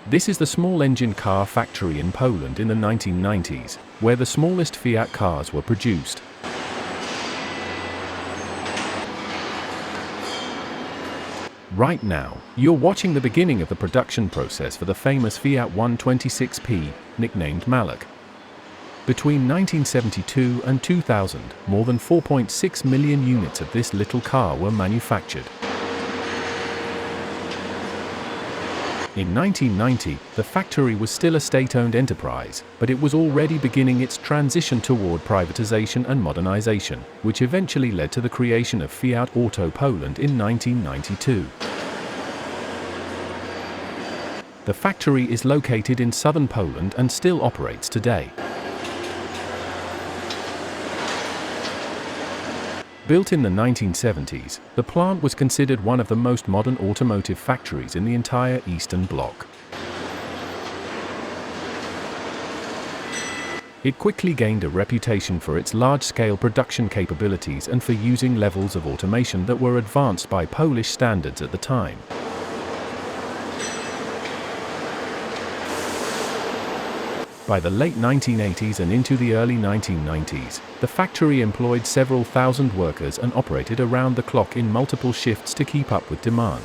This is the small engine car factory in Poland in the 1990s, where the smallest Fiat cars were produced. Right now, you're watching the beginning of the production process for the famous Fiat 126P, nicknamed Maluch. Between 1972 and 2000, more than 4.6 million units of this little car were manufactured. In 1990, the factory was still a state-owned enterprise, but it was already beginning its transition toward privatization and modernization, which eventually led to the creation of Fiat Auto Poland in 1992. The factory is located in southern Poland and still operates today. Built in the 1970s, the plant was considered one of the most modern automotive factories in the entire Eastern Bloc. It quickly gained a reputation for its large-scale production capabilities and for using levels of automation that were advanced by Polish standards at the time. By the late 1980s and into the early 1990s, the factory employed several thousand workers and operated around the clock in multiple shifts to keep up with demand.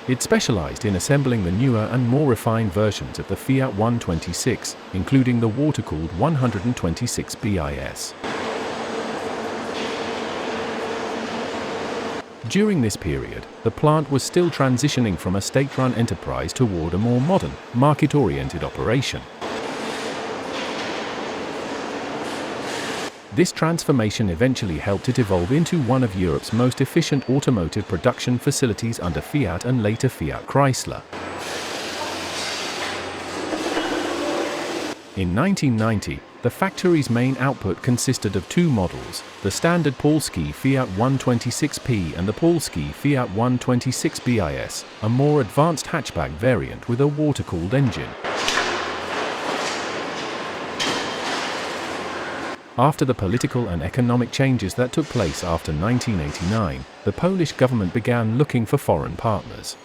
It specialized in assembling the newer and more refined versions of the Fiat 126, including the water-cooled 126 BIS. During this period, the plant was still transitioning from a state-run enterprise toward a more modern, market-oriented operation. This transformation eventually helped it evolve into one of Europe's most efficient automotive production facilities under Fiat and later Fiat Chrysler. In 1990, the factory's main output consisted of two models, the standard Polski Fiat 126P and the Polski Fiat 126 BIS, a more advanced hatchback variant with a water-cooled engine. After the political and economic changes that took place after 1989, the Polish government began looking for foreign partners.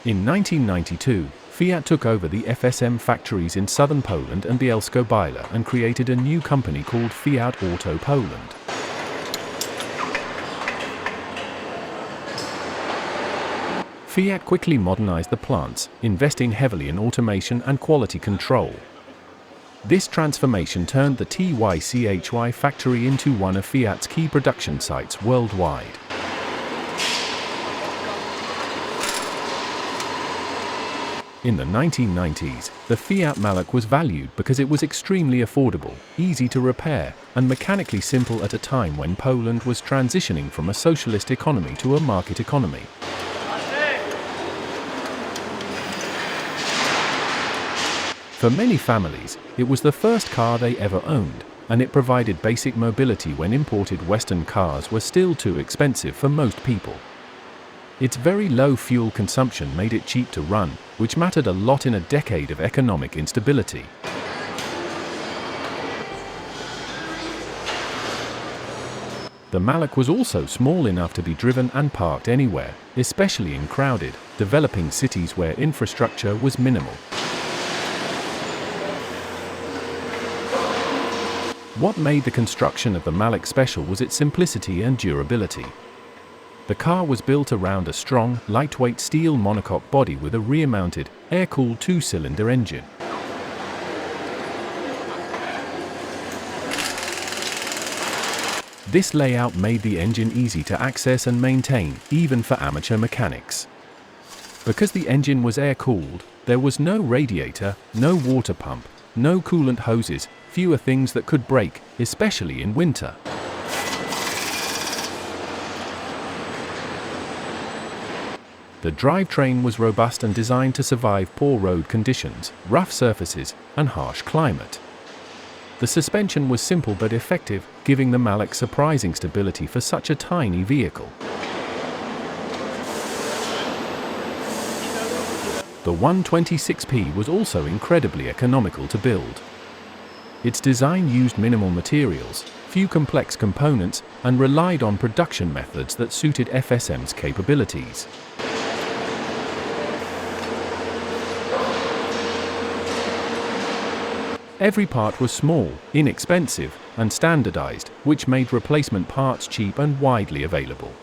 In 1992, Fiat took over the FSM factories in southern Poland and Bielsko-Biała and created a new company called Fiat Auto Poland. Fiat quickly modernized the plants, investing heavily in automation and quality control. This transformation turned the Tychy factory into one of Fiat's key production sites worldwide. In the 1990s, the Fiat Maluch was valued because it was extremely affordable, easy to repair, and mechanically simple at a time when Poland was transitioning from a socialist economy to a market economy. For many families, it was the first car they ever owned, and it provided basic mobility when imported Western cars were still too expensive for most people. Its very low fuel consumption made it cheap to run, which mattered a lot in a decade of economic instability. The Maluch was also small enough to be driven and parked anywhere, especially in crowded, developing cities where infrastructure was minimal. What made the construction of the Maluch special was its simplicity and durability. The car was built around a strong, lightweight steel monocoque body with a rear-mounted, air-cooled two-cylinder engine. This layout made the engine easy to access and maintain, even for amateur mechanics. Because the engine was air-cooled, there was no radiator, no water pump, no coolant hoses, fewer things that could break, especially in winter. The drivetrain was robust and designed to survive poor road conditions, rough surfaces, and harsh climate. The suspension was simple but effective, giving the Maluch surprising stability for such a tiny vehicle. The 126P was also incredibly economical to build. Its design used minimal materials, few complex components, and relied on production methods that suited FSM's capabilities. Every part was small, inexpensive, and standardized, which made replacement parts cheap and widely available.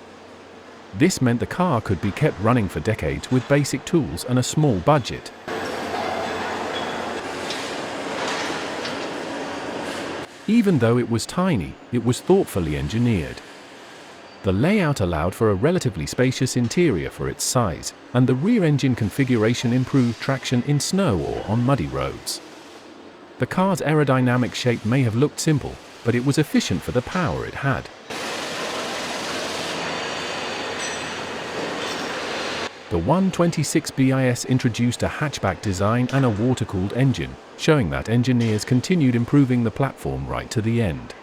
This meant the car could be kept running for decades with basic tools and a small budget. Even though it was tiny, it was thoughtfully engineered. The layout allowed for a relatively spacious interior for its size, and the rear engine configuration improved traction in snow or on muddy roads. The car's aerodynamic shape may have looked simple, but it was efficient for the power it had. The 126 BIS introduced a hatchback design and a water-cooled engine, showing that engineers continued improving the platform right to the end.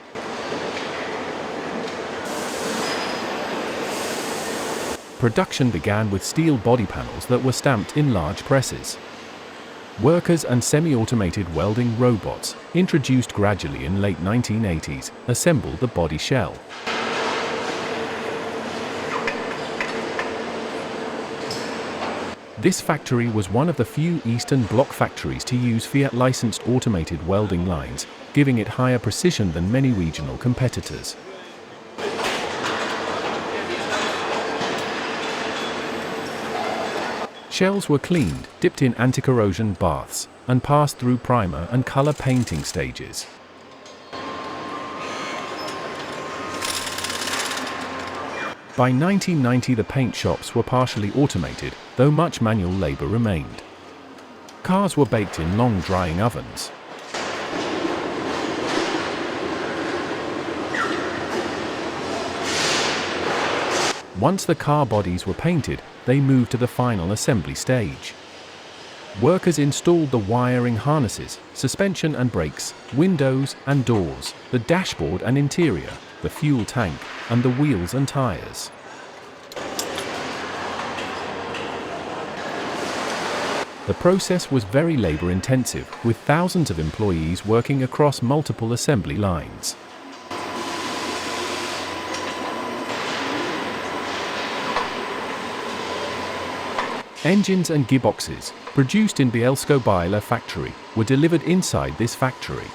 Production began with steel body panels that were stamped in large presses. Workers and semi-automated welding robots, introduced gradually in late 1980s, assembled the body shell. This factory was one of the few Eastern Bloc factories to use Fiat-licensed automated welding lines, giving it higher precision than many regional competitors. Shells were cleaned, dipped in anti-corrosion baths, and passed through primer and color painting stages. By 1990, the paint shops were partially automated, though much manual labor remained. Cars were baked in long drying ovens. Once the car bodies were painted, they moved to the final assembly stage. Workers installed the wiring harnesses, suspension and brakes, windows and doors, the dashboard and interior, the fuel tank, and the wheels and tires. The process was very labor-intensive, with thousands of employees working across multiple assembly lines. Engines and gearboxes, produced in Bielsko-Biała factory, were delivered inside this factory.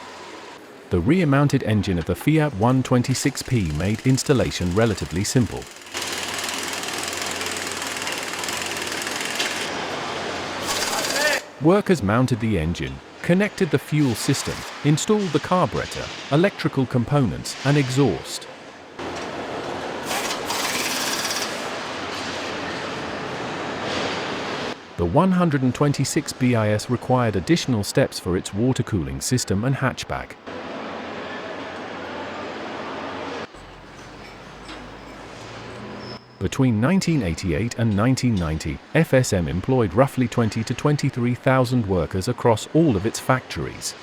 The rear-mounted engine of the Fiat 126P made installation relatively simple. Workers mounted the engine, connected the fuel system, installed the carburetor, electrical components, and exhaust. The 126 BIS required additional steps for its water cooling system and hatchback. Between 1988 and 1990, FSM employed roughly 20,000 to 23,000 workers across all of its factories.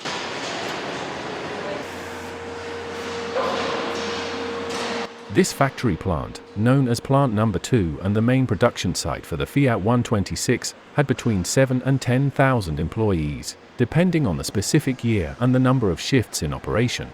This factory plant, known as Plant Number 2 and the main production site for the Fiat 126, had between 7,000 and 10,000 employees, depending on the specific year and the number of shifts in operation.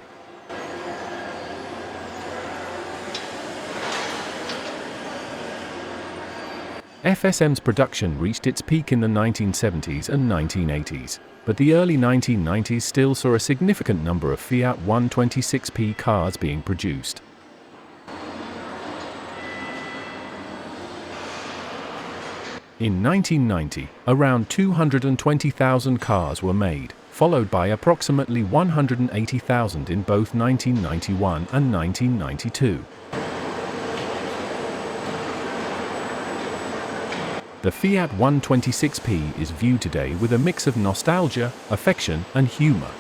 FSM's production reached its peak in the 1970s and 1980s, but the early 1990s still saw a significant number of Fiat 126P cars being produced. In 1990, around 220,000 cars were made, followed by approximately 180,000 in both 1991 and 1992. The Fiat 126P is viewed today with a mix of nostalgia, affection, and humor.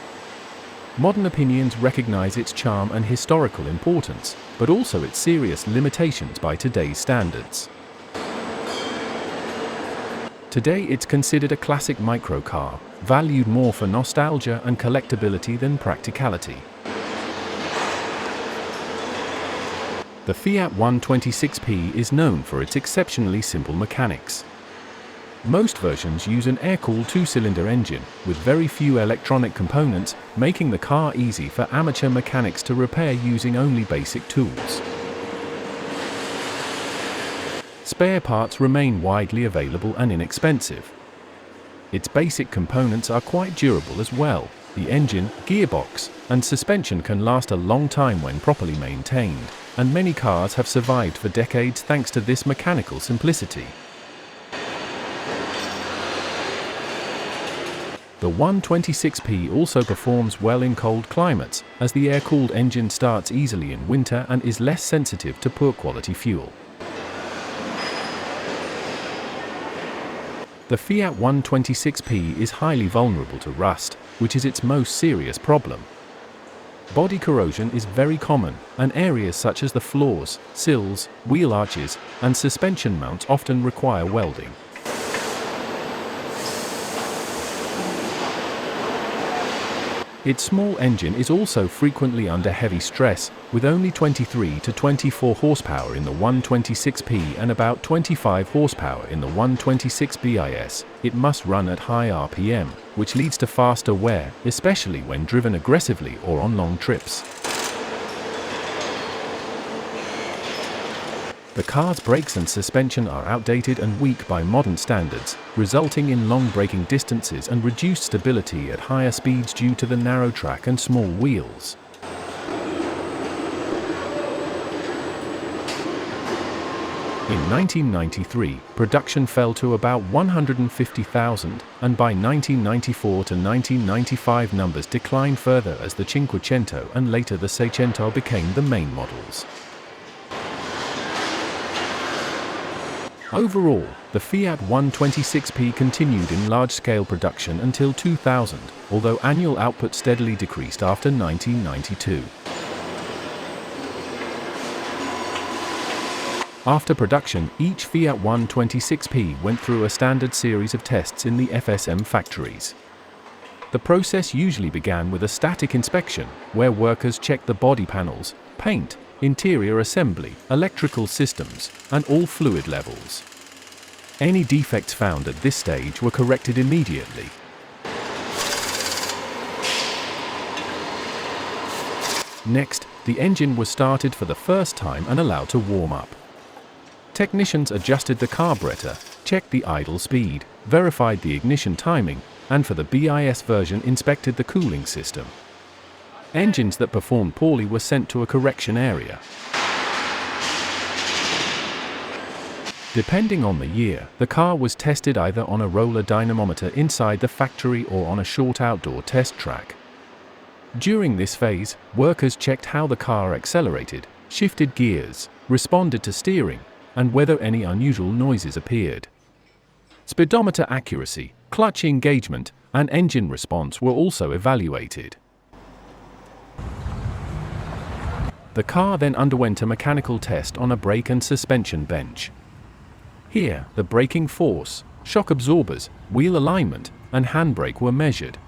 Modern opinions recognize its charm and historical importance, but also its serious limitations by today's standards. Today it's considered a classic microcar, valued more for nostalgia and collectability than practicality. The Fiat 126P is known for its exceptionally simple mechanics. Most versions use an air-cooled two-cylinder engine, with very few electronic components, making the car easy for amateur mechanics to repair using only basic tools. Spare parts remain widely available and inexpensive. Its basic components are quite durable as well. The engine, gearbox, and suspension can last a long time when properly maintained, and many cars have survived for decades thanks to this mechanical simplicity. The 126P also performs well in cold climates, as the air-cooled engine starts easily in winter and is less sensitive to poor quality fuel. The Fiat 126P is highly vulnerable to rust, which is its most serious problem. Body corrosion is very common, and areas such as the floors, sills, wheel arches, and suspension mounts often require welding. Its small engine is also frequently under heavy stress, with only 23 to 24 horsepower in the 126P and about 25 horsepower in the 126BIS. It must run at high RPM, which leads to faster wear, especially when driven aggressively or on long trips. The car's brakes and suspension are outdated and weak by modern standards, resulting in long braking distances and reduced stability at higher speeds due to the narrow track and small wheels. In 1993, production fell to about 150,000, and by 1994 to 1995 numbers declined further as the Cinquecento and later the Seicento became the main models. Overall, the Fiat 126P continued in large-scale production until 2000, although annual output steadily decreased after 1992. After production, each Fiat 126P went through a standard series of tests in the FSM factories. The process usually began with a static inspection, where workers checked the body panels, paint, interior assembly, electrical systems, and all fluid levels. Any defects found at this stage were corrected immediately. Next, the engine was started for the first time and allowed to warm up. Technicians adjusted the carburetor, checked the idle speed, verified the ignition timing, and for the BIS version inspected the cooling system. Engines that performed poorly were sent to a correction area. Depending on the year, the car was tested either on a roller dynamometer inside the factory or on a short outdoor test track. During this phase, workers checked how the car accelerated, shifted gears, responded to steering, and whether any unusual noises appeared. Speedometer accuracy, clutch engagement, and engine response were also evaluated. The car then underwent a mechanical test on a brake and suspension bench. Here, the braking force, shock absorbers, wheel alignment, and handbrake were measured.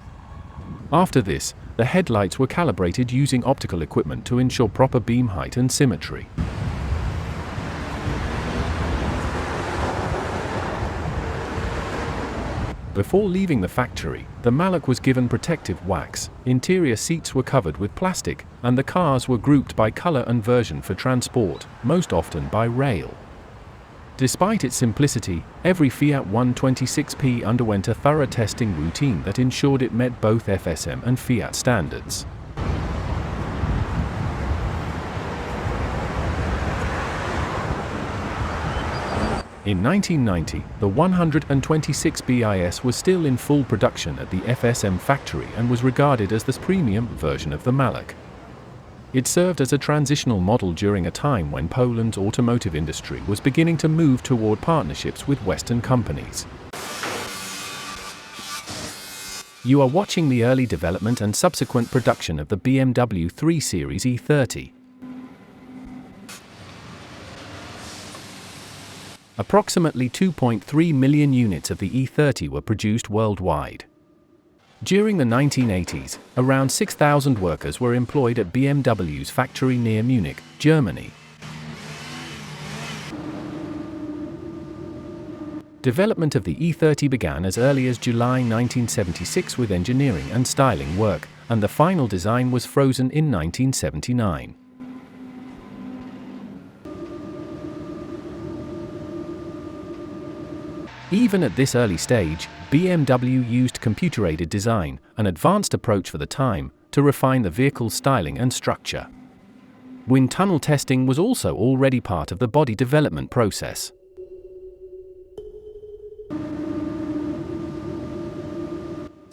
After this, the headlights were calibrated using optical equipment to ensure proper beam height and symmetry. Before leaving the factory, the Maluch was given protective wax, interior seats were covered with plastic, and the cars were grouped by color and version for transport, most often by rail. Despite its simplicity, every Fiat 126P underwent a thorough testing routine that ensured it met both FSM and Fiat standards. In 1990, the 126BIS was still in full production at the FSM factory and was regarded as the premium version of the Maluch. It served as a transitional model during a time when Poland's automotive industry was beginning to move toward partnerships with Western companies. You are watching the early development and subsequent production of the BMW 3 Series E30. Approximately 2.3 million units of the E30 were produced worldwide. During the 1980s, around 6,000 workers were employed at BMW's factory near Munich, Germany. Development of the E30 began as early as July 1976 with engineering and styling work, and the final design was frozen in 1979. Even at this early stage, BMW used computer-aided design, an advanced approach for the time, to refine the vehicle's styling and structure. Wind tunnel testing was also already part of the body development process.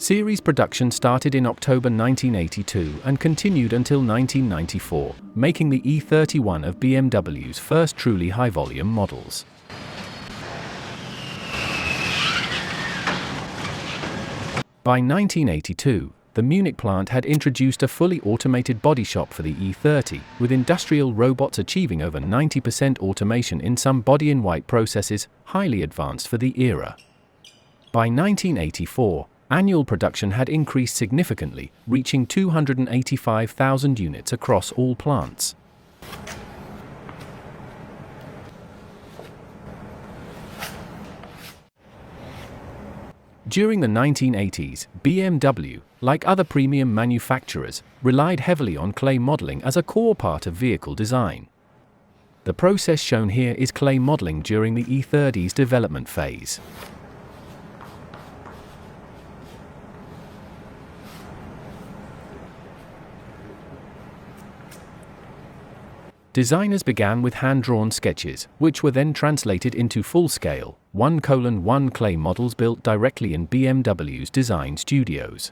Series production started in October 1982 and continued until 1994, making the E30 one of BMW's first truly high-volume models. By 1982, the Munich plant had introduced a fully automated body shop for the E30, with industrial robots achieving over 90% automation in some body-in-white processes, highly advanced for the era. By 1984, annual production had increased significantly, reaching 285,000 units across all plants. During the 1980s, BMW, like other premium manufacturers, relied heavily on clay modeling as a core part of vehicle design. The process shown here is clay modeling during the E30's development phase. Designers began with hand-drawn sketches, which were then translated into full-scale, 1:1 clay models built directly in BMW's design studios.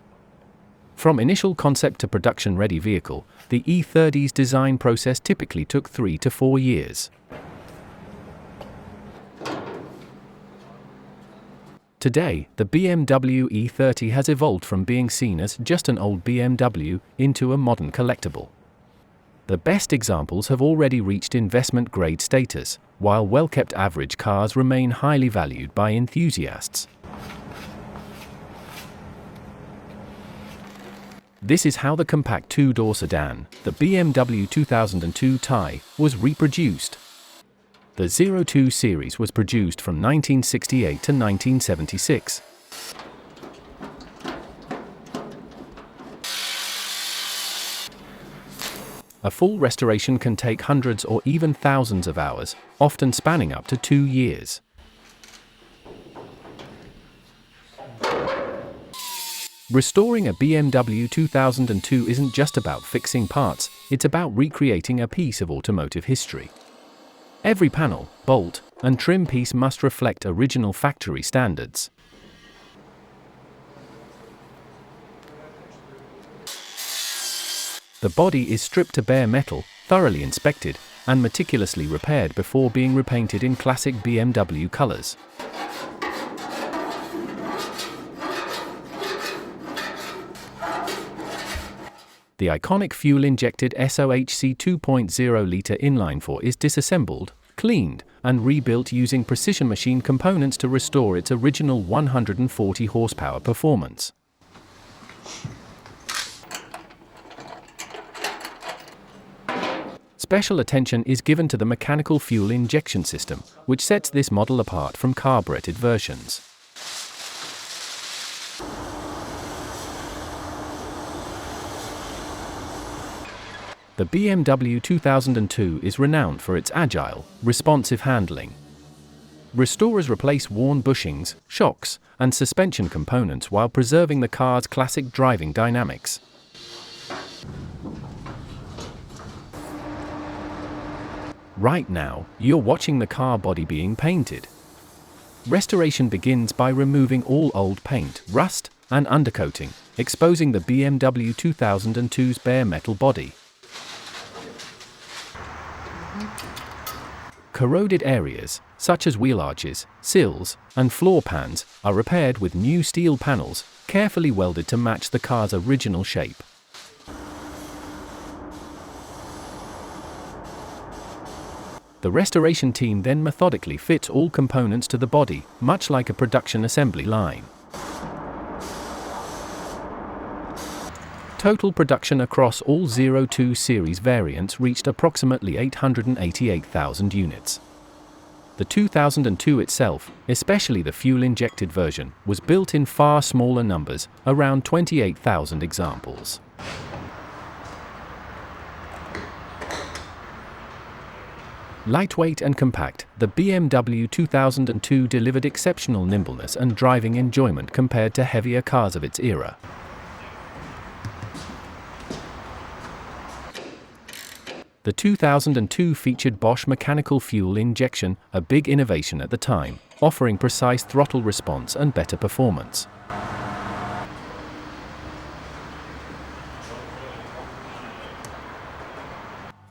From initial concept to production-ready vehicle, the E30's design process typically took 3 to 4 years. Today, the BMW E30 has evolved from being seen as just an old BMW into a modern collectible. The best examples have already reached investment-grade status, while well-kept average cars remain highly valued by enthusiasts. This is how the compact two-door sedan, the BMW 2002 Tychy, was reproduced. The 02 series was produced from 1968 to 1976. A full restoration can take hundreds or even thousands of hours, often spanning up to 2 years. Restoring a BMW 2002 isn't just about fixing parts, it's about recreating a piece of automotive history. Every panel, bolt, and trim piece must reflect original factory standards. The body is stripped to bare metal, thoroughly inspected, and meticulously repaired before being repainted in classic BMW colors. The iconic fuel-injected SOHC 2.0-liter inline-4 is disassembled, cleaned, and rebuilt using precision machine components to restore its original 140 horsepower performance. Special attention is given to the mechanical fuel injection system, which sets this model apart from carbureted versions. The BMW 2002 is renowned for its agile, responsive handling. Restorers replace worn bushings, shocks, and suspension components while preserving the car's classic driving dynamics. Right now, you're watching the car body being painted. Restoration begins by removing all old paint, rust, and undercoating, exposing the BMW 2002's bare metal body. Corroded areas, such as wheel arches, sills, and floor pans, are repaired with new steel panels, carefully welded to match the car's original shape. The restoration team then methodically fits all components to the body, much like a production assembly line. Total production across all 02 series variants reached approximately 888,000 units. The 2002 itself, especially the fuel-injected version, was built in far smaller numbers, around 28,000 examples. Lightweight and compact, the BMW 2002 delivered exceptional nimbleness and driving enjoyment compared to heavier cars of its era. The 2002 featured Bosch mechanical fuel injection, a big innovation at the time, offering precise throttle response and better performance.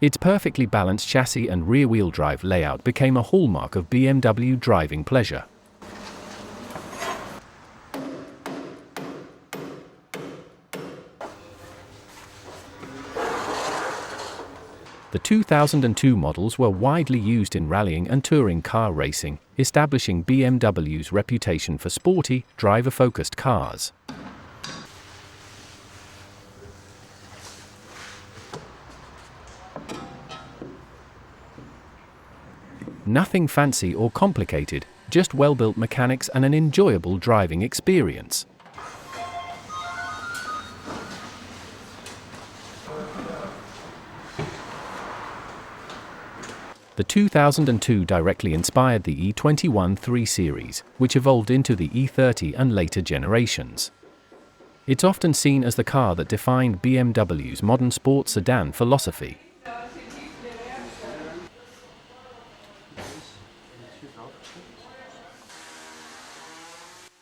Its perfectly balanced chassis and rear-wheel drive layout became a hallmark of BMW driving pleasure. The 2002 models were widely used in rallying and touring car racing, establishing BMW's reputation for sporty, driver-focused cars. Nothing fancy or complicated, just well-built mechanics and an enjoyable driving experience. The 2002 directly inspired the E21 3 Series, which evolved into the E30 and later generations. It's often seen as the car that defined BMW's modern sports sedan philosophy.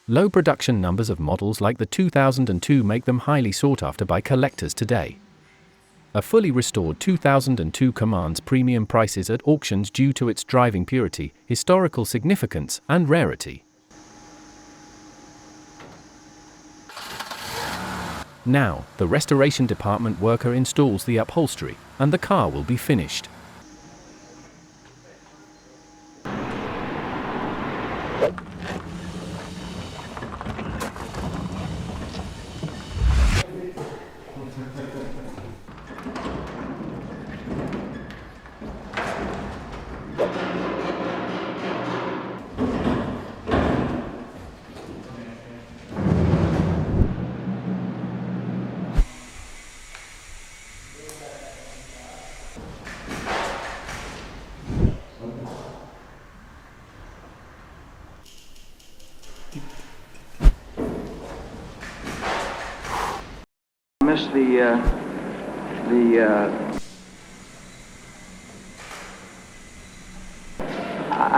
Low production numbers of models like the 2002 make them highly sought after by collectors today. A fully restored 2002 commands premium prices at auctions due to its driving purity, historical significance, and rarity. Now, the restoration department worker installs the upholstery, and the car will be finished.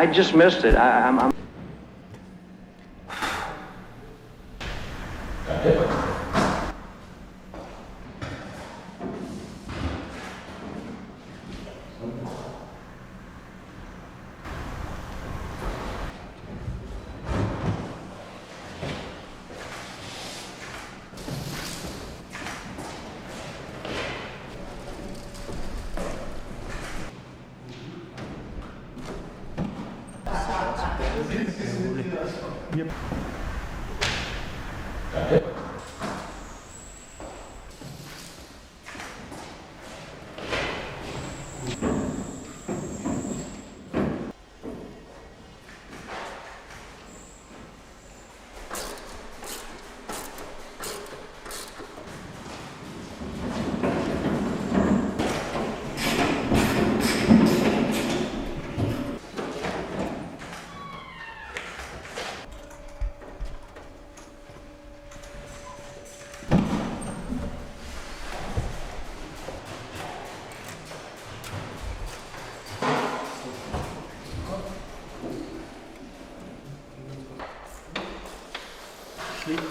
I just missed it. I'm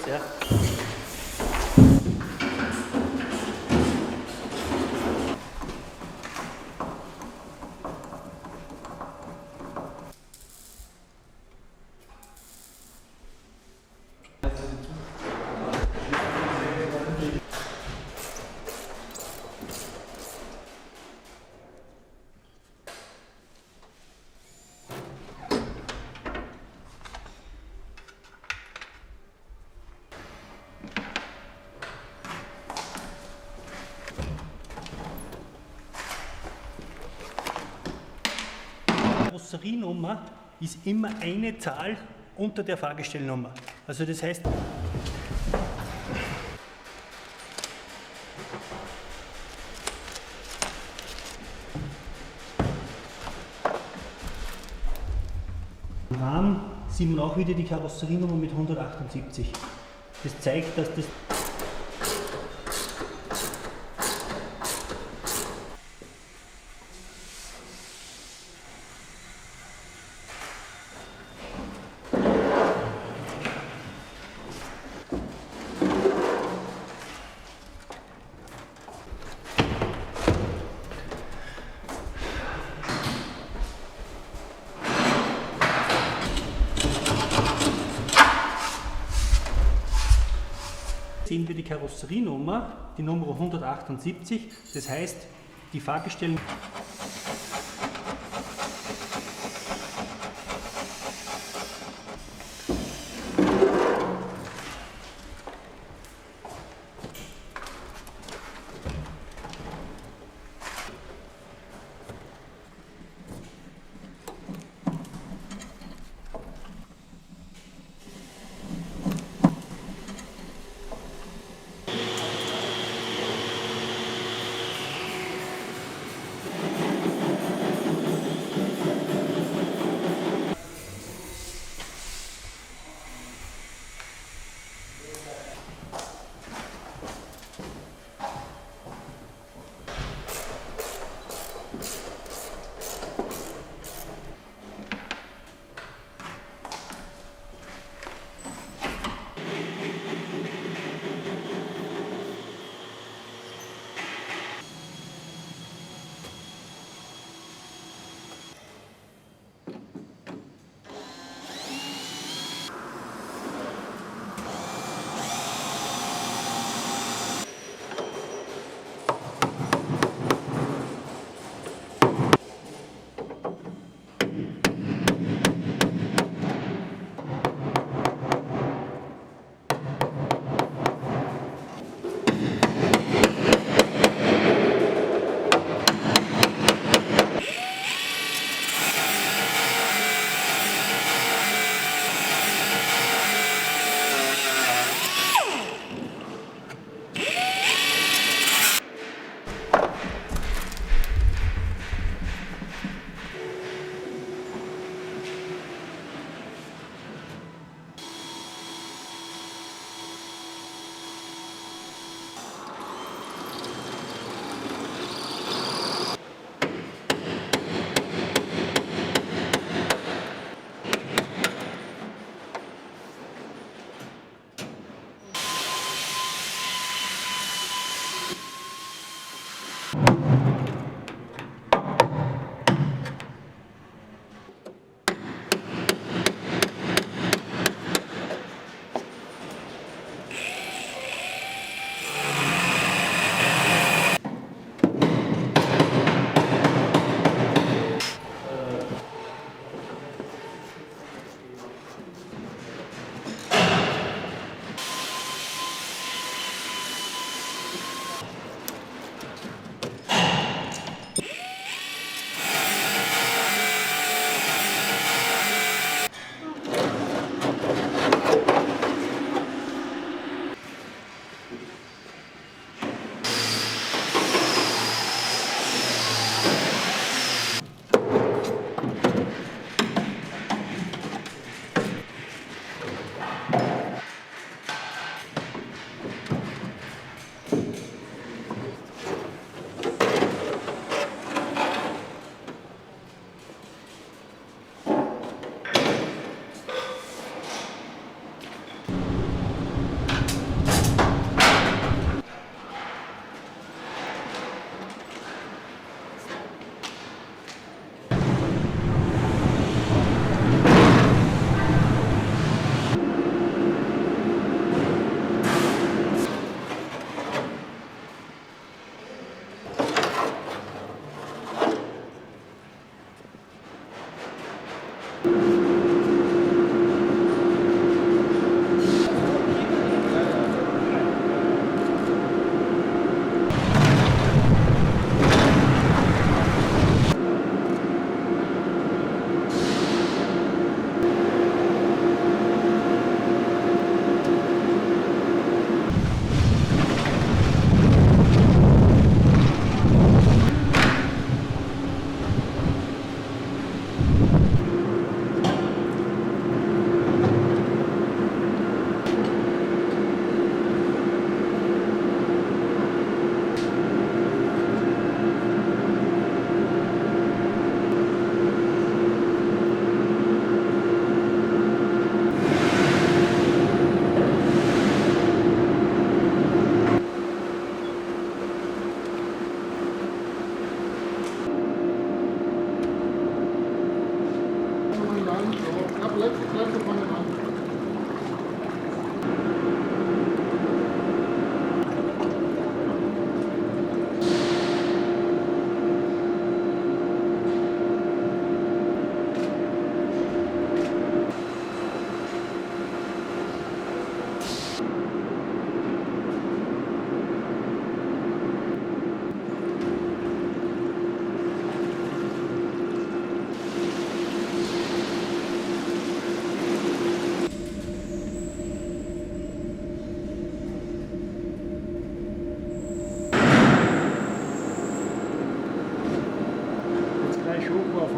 Ja. Karosserienummer ist immer eine Zahl unter der Fahrgestellnummer. Also das heißt, im Rahmen sieht man auch wieder die Karosserienummer mit 178. Das zeigt, dass das sehen wir die Karosserienummer, die Nummer 178, das heißt, die Fahrgestellen.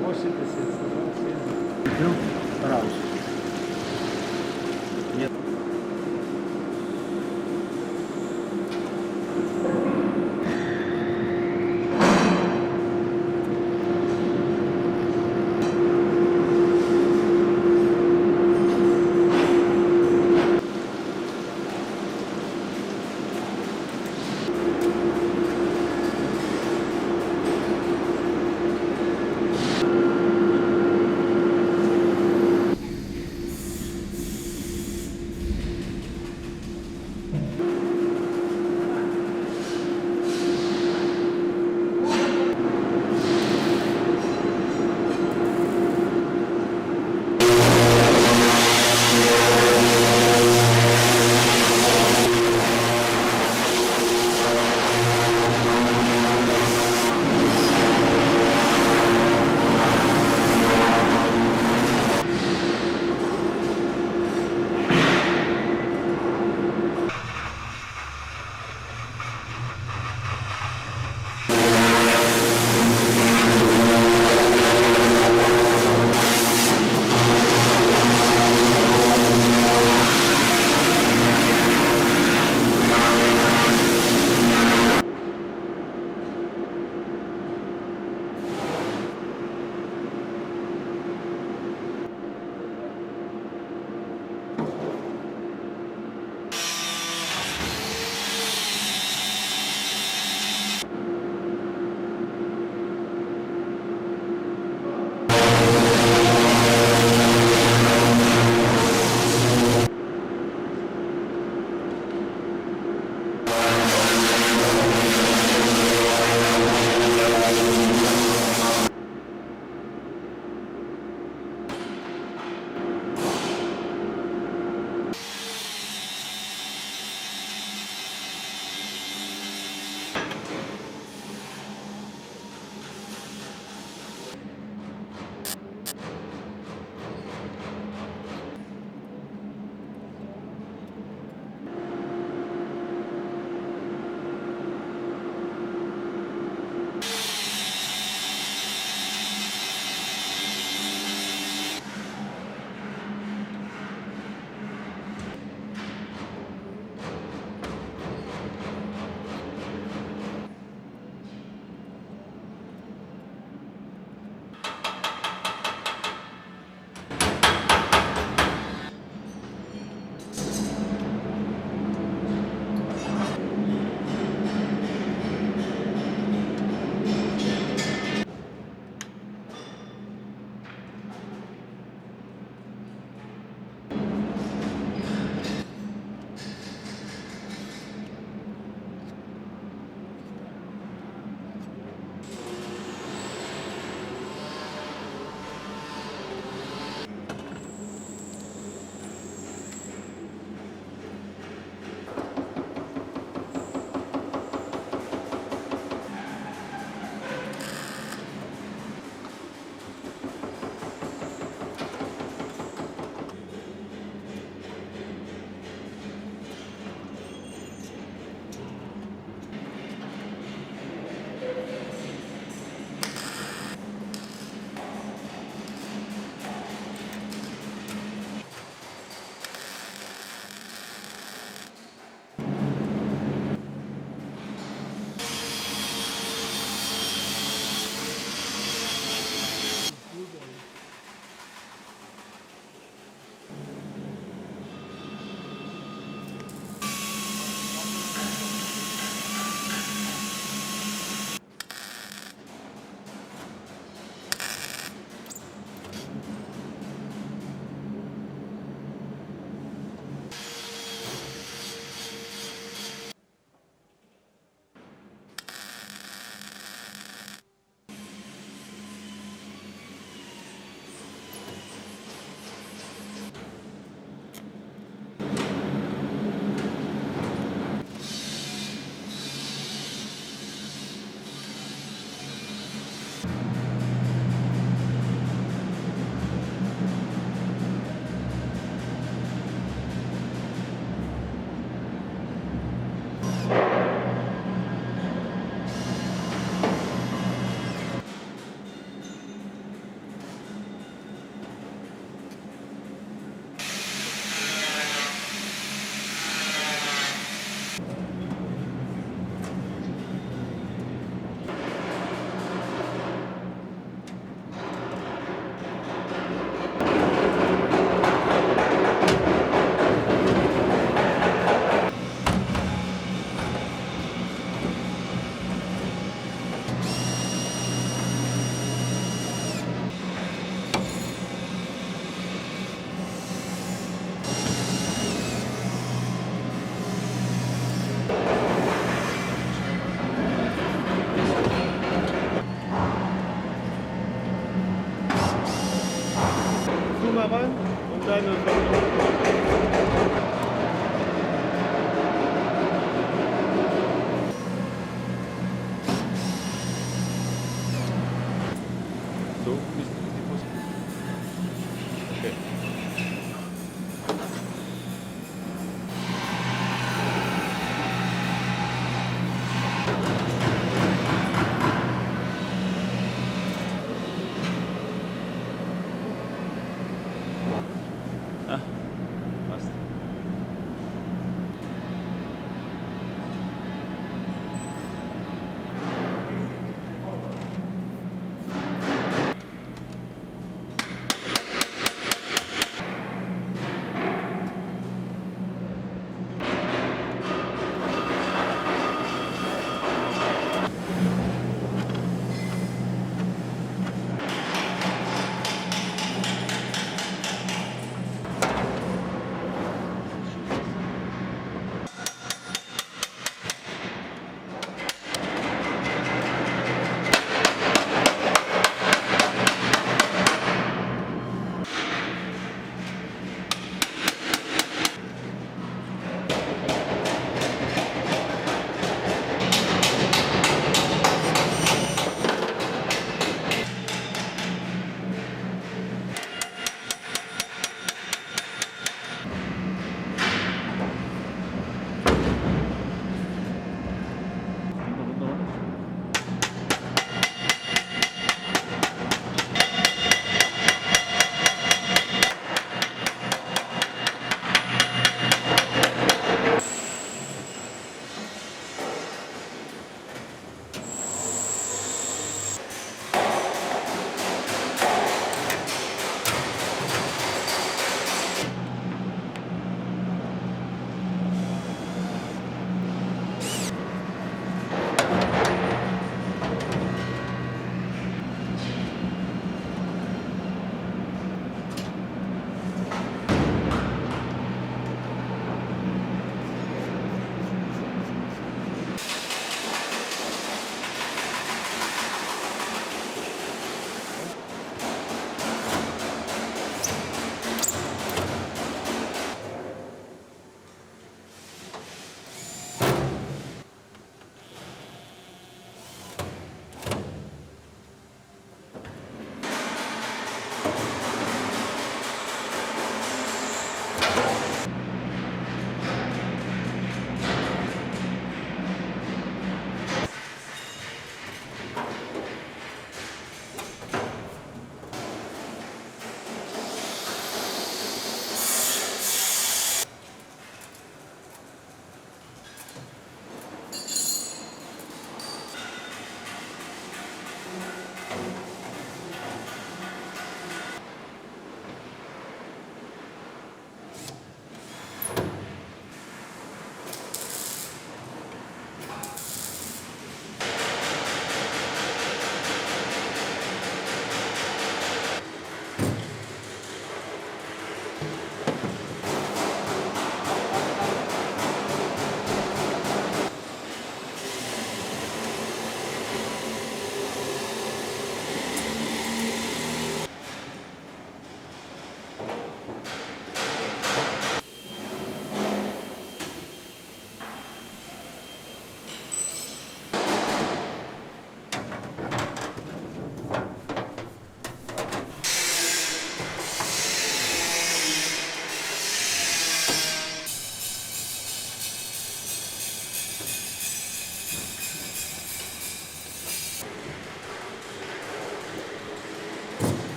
Carrosse bis jetzt. Raus. rein und dann so, ist die Post. Okay. Ah, passt.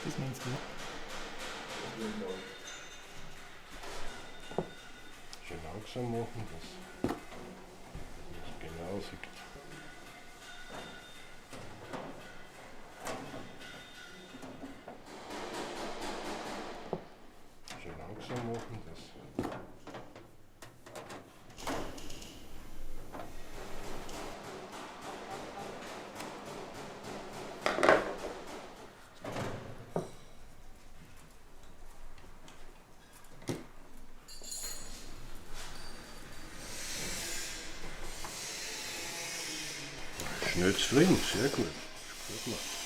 Das meinst du? Schön langsam machen, dass nicht genau sieht. Schön langsam machen, dass schnell zu fliegen, sehr gut. Gut gemacht.